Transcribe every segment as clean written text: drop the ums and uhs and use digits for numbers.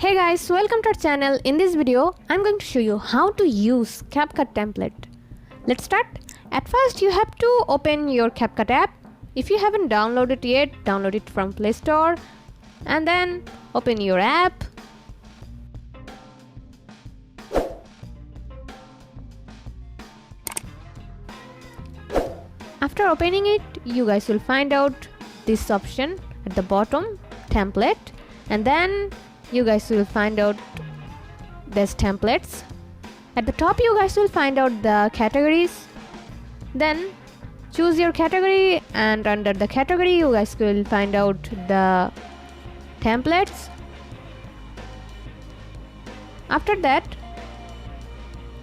Hey guys, welcome to our channel. In this video, I'm going to show you how to use CapCut template. Let's start. At first, you have to open your CapCut app. If you haven't downloaded it yet, download it from Play Store and then open your app. After opening it, you guys will find out this option at the bottom, template, and then you guys will find out there's templates. At the top, you guys will find out the categories. Then choose your category, and under the category you guys will find out the templates. After that,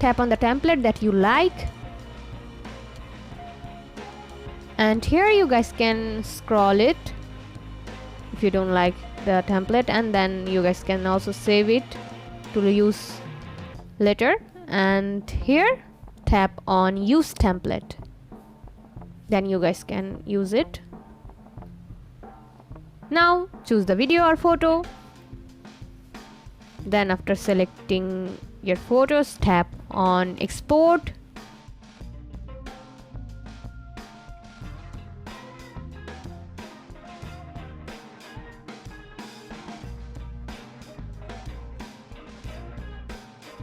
tap on the template that you like, and here you guys can scroll it if you don't like the template, and then you guys can also save it to use later. And here tap on use template, then you guys can use it. Now choose the video or photo, then after selecting your photos, tap on export.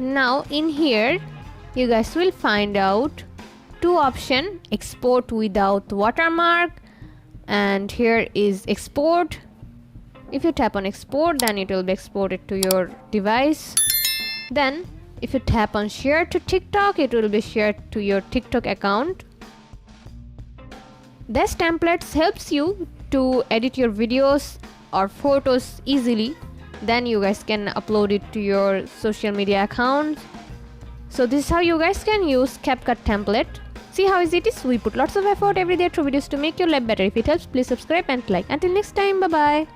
Now in here you guys will find out two options, export without watermark, and here is export. If you tap on export, then it will be exported to your device. Then if you tap on share to TikTok, it will be shared to your TikTok account. This templates helps you to edit your videos or photos easily. Then you guys can upload it to your social media accounts. So this is how you guys can use CapCut template. See how easy it is? We put lots of effort every day through videos to make your life better. If it helps, please subscribe and like. Until next time, bye bye.